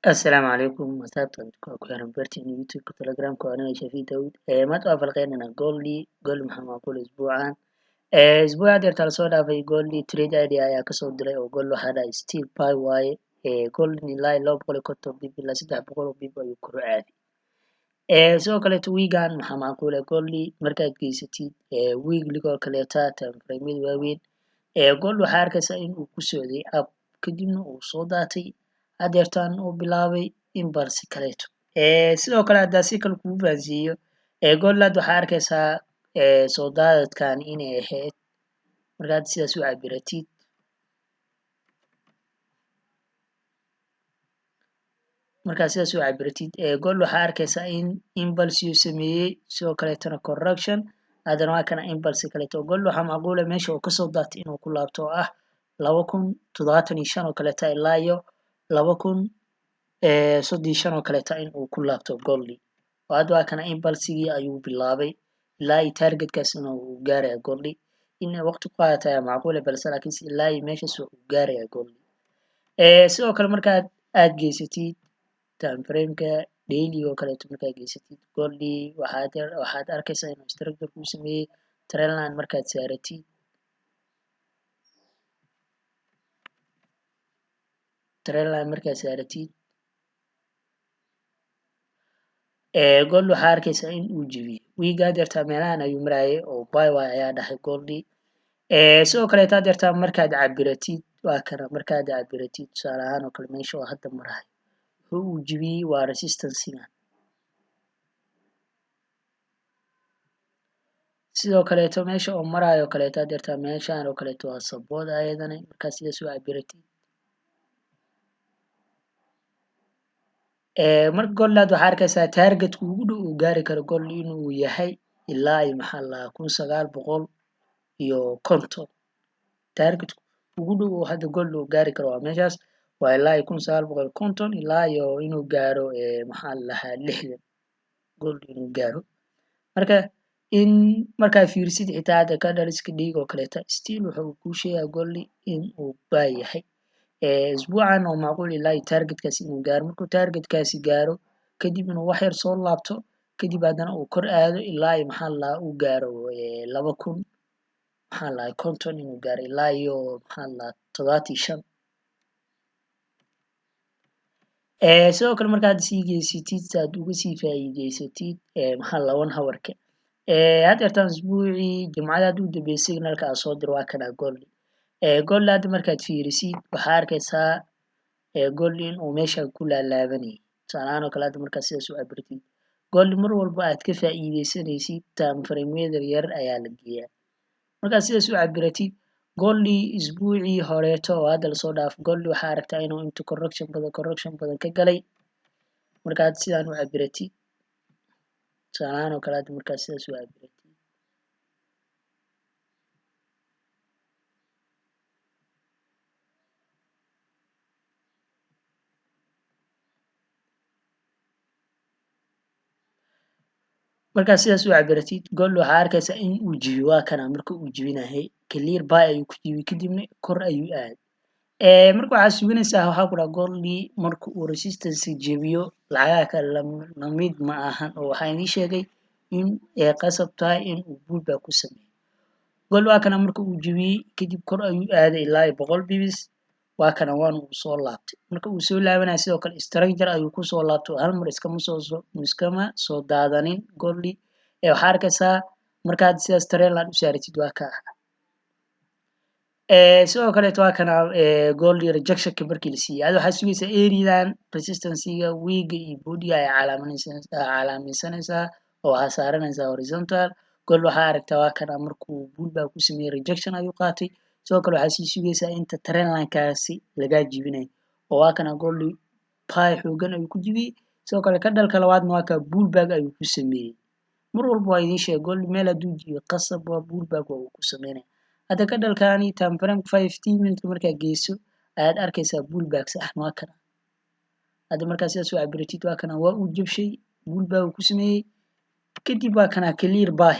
السلام عليكم مساء كوكوين برتي إن يوتيوب كتلجرام كوانا شفي داود ما توافق أنا قول محمد أقول أسبوعا أسبوع دير تلصودا في قول لي تريد أيدي أيا كسر دري وقول له هذا ستيل باي واي قول لي لاي لو بقول كتب بيبي لا سيدا بقول بيبي يكرر عادي سو كله ويجان محمد أقول لي مركز جيستي ويج لقول كليتا تنفرمي واوين قول له حركة إن وكسودي أب كدينا وصوداتي adeertaan uu bilaabay in balsi kaleeto sidoo kale haddaa si kale kugu fahansiiyo gollaad waxaa arkaysaa soo daadadkan inay ahayd markaad sidaas u cabiratid goll waxaa arkaysaa in impulse uu sameeyey sidoo kaleetana correction haddana waa kana impulse kaleeto goll waxaa macquula meesha uu kasoo daatay inuu ku laabto oo ah 2025 oo kaleeta ilaa iyo 35 oo kaleeta in uu ku laabto golli oo hadda waa kana impulsigii ayuu bilaabay ilaa iyo targetkaasna uu gaaraya golli in waqti ku qaadata ayaa macquula balse laakiinse ilaa iyo meeshaas uu gaaraya golli sidoo kale markaad geysatid time frameka daily oo kaleeto markaad geysatid golli waxaad arkaysaa inuu structure kuu sameeyey trendline markaad saaratid gold waxaa arkaysaa in uu jebiyey wiigaa deertaa meelahan ayuu maraayay oo bywy ayaa dhahay goldi sidoo kaleetaa deertaa markaad cabiratid waa kana markaad cabiratid tusaale ahaan oo kale meesha oo hadda marahay wuxuu uu jebiyey waa resistancegan sidoo kaleeto meesha oo maraayo oo kaleetaa deertaa meeshaan oo kaleeto waa support ayadana markaad sidaas u cabiratid marka gollaad waxaa arkaysaa targetka ugu dhow uu gaari karo goll inuu yahay ilaa iyo maxaa lahaa 1950 targetka ugu dhow oo hadda goll uu gaari karo waa meeshaas waa ilaa iyo 1950 ilaa iyo inuu gaaro maxaa lahaa 60 goll inuu gaaro marka in markaa fiirisid xitaa hadda ka dhaliska dhiig oo kaleeta still wuxuu kuu sheegaa golli in uu baa yahay isbuucan oo macquul ilaa iyo targetkaasi inuu gaaro markuu targetkaasi gaaro kadib inuu wax yar soo laabto kadib haddana uu kor aado ilaa iyo maxaa lahaa uu gaaro 2000 maxaa lahaa 50 inuu gaaro ilaa iyo maxaa lahaa 75 sidoo kale markaad sii geysatid saad uga sii faa'iidaysatid maxaa lahaa 1 hourka haddeertaan isbuucii jimcadaad u dambeeyay signalka aa soo dir waa kana golli golli hadda markaad fiirisid waxaa arkaysaa golli in uu meesha ku laalaabanayay tusaalahaan oo kale hadda markaad sidaas u cabirtid golli mar walba aad ka faa'iidaysanaysid time frameada yar ayaa la geeyaa markaad sidaas u cabiratid golli isbuucii horeeto oo hadda lasoo dhaafo golli waxaa aragtaa inuu inta correction badan ka galay markaad sidaan u cabiratid tusaalahaan oo kale hadda markaad sidaas u cabiratid markaad sidaas u cabiratid goll waxaa arkaysaa in uu jibiyo waa kana marka uu jibinahay clear buy ayuu ku jibiyey kadibna kor ayuu aaday marka waxaad suginaysaa waxaa ku dhaha golli marka uu resistance jebiyo lacagaha kale lamid ma ahan oo waxaa idin sheegay in qasab tahay in uu pullback ku sameeyo goll waa kana marka uu jibiyey kadib kor ayuu aaday ilaa iyo 100 bibis waa kana waana uu soo laabtay marka uu soo laabanaya sidoo kale structure ayuu kusoo laabtay hal mar iskama soo daadanin golli waxaa arkaysaa markaad sidaas trendline u saaratid waa ka sidoo kaleeto waa kana golli rejectionka markii la siiyey ada waxaad sugaysaa areadan resistancega wiiga iyo bodiga ay calaamaysanaysaa oo waxaa saaranaysaa horizontal goll waxaa aragtaa waa kana markuu pullback ku sameeyey rejection ayuu qaatay sidoo kale waxaa sii sugaysaa inta trendlinekaasi lagaa jibinayo oo waa kana golli pie xoogan ayuu ku jibiyey sidoo kale ka dhalka labaadna waa ka pullback ayuu ku sameeyey mar walba waa idiin sheeg golli meel hadduu jibiyo qasab waa pullback waa uu ku sameynaya hadda ka dhalkaani time frame 15 minutes markaa geyso ayaad arkaysaa pullback sax waa kana hadda markaa sidaas u cabiratid waa kana waa uu jabshay pullback uu ku sameeyey kadib waa kana clear buy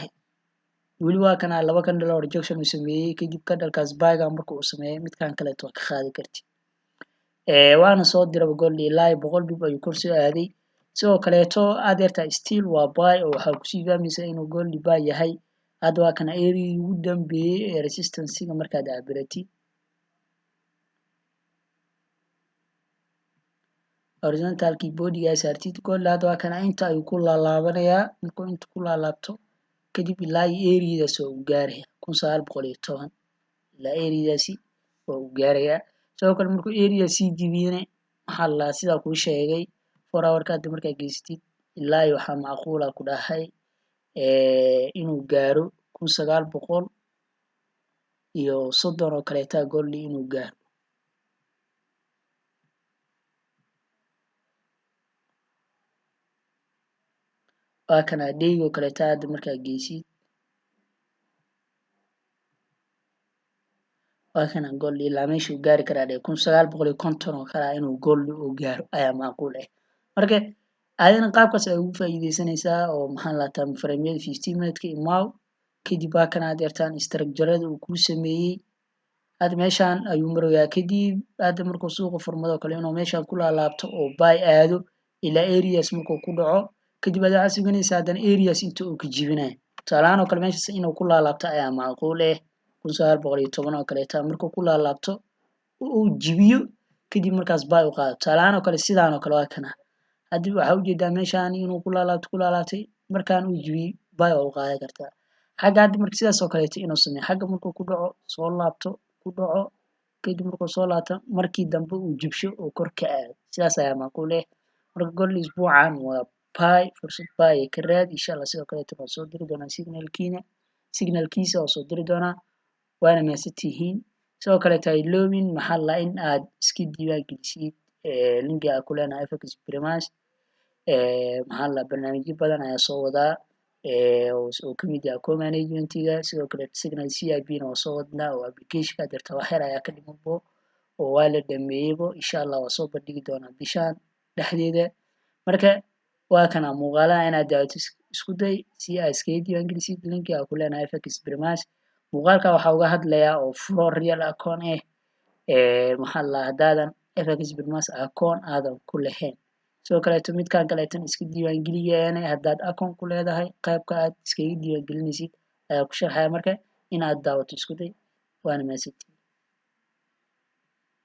weli waa kana laba candle oo rejection uu sameeyey kadib candlekaas buyga marka uu sameeyey midkan kaleeto waa ka qaadi kartid waana soo diraba gold ilaa 100 bib ayuu kor soo aaday sidoo kaleeto adeerta still waa buy oo waxaa kusii fahmaysaa inuu gold buy yahay hadda waa kana area ugu dambeeyay ee resistance-ga markaad cabiratid horizontalkii bodiga saartid gold hadda waa kana inta ayuu ku laalaabanayaa markuu inta ku laalaabto kadib ilaa area-daas oo uu gaaraya 1910 ilaa area-daasi oo uu gaaraya sidoo kale markuu area sii jibiyana waxaa la sidaa kuu sheegay 4 hour-ka hadda markaa geysatid ilaa waxaa macquul ah ku dhahay inuu gaaro 1930 oo kaleeta gold inuu gaaro waa kana dheygo kaleeta hadda markaa geysid waa kana gold ilaa meesha uu gaari karaa 1950 oo kale inuu gold uu gaaro ayaa macquul ah marka adina qaabkaas ay ugu faa'iideysanaysaa oo maxaa la time frame 15 minute imaaw kadib waa kana adeertaan structure-da uu ku sameeyay hadda meeshaan ayuu marayaa kadib hadda markuu suuqa furmado kale inuu meeshaan ku laalaabto oo buy aado ilaa areas markuu ku dhaco kadib aad waxaad suganaysaa haddana areas inta uu ka jibinayo tusaalahaan oo kale meeshaas inuu ku laalaabto ayaa macquul ah 1910 oo kaleeta markuu ku laalaabto uu jibiyo kadib markaas buy u qaado tusaalahaan oo kale sidaan oo kale waa kana hadii waxaa ujeedaa meeshaan inuu ku laalaabtay markaan uu jibiyey buy u qaadan kartaa xagga hadda marka sidaas oo kaleeta inuu sameeyo xagga markuu ku dhaco soo laabto ku dhaco kadib markuu soo laabto markii dambe uu jibsho oo kor ka aado sidaas ayaa macquul ah marka gold isbuucan waa buy fursad buy ka raad insha Allah sidoo kaleeta waan soo diri doonaa signalkiisa oo soo diri doonaa waana mahadsantihiin sidoo kaleeta iloobin maxaa la in aad iska diiwaan gelisid linkiga aan ku leenahay FX Primas maxaa la barnaamijyo badan ayaa soo wadaa oo kamid ah co-management-ga sidoo kale signal CIB na waa soo wadnaa oo application-ka adeerta wax yar ayaa ka dhimanbo oo waa la dhameeyaybo insha Allah waa soo bandhigi doonaa bishaan dhexdeeda marka waa kana muuqaalaha inaad daawato isku day si aad iskaga diiwaan gelisid linkiga aan ku leenahay FX Primas muuqaalka waxaa uga hadlayaa oo furo real account maxaa la haddaadan FX Primas account aadan ku lahayn sidoo kaleeto midkaan kaleetan iska diiwaan geliyaane haddaad account ku leedahay qaybka aad iskaga diiwaan gelinaysid ayaa ku sharxaya marka inaad daawato isku day waana mahadsantihiin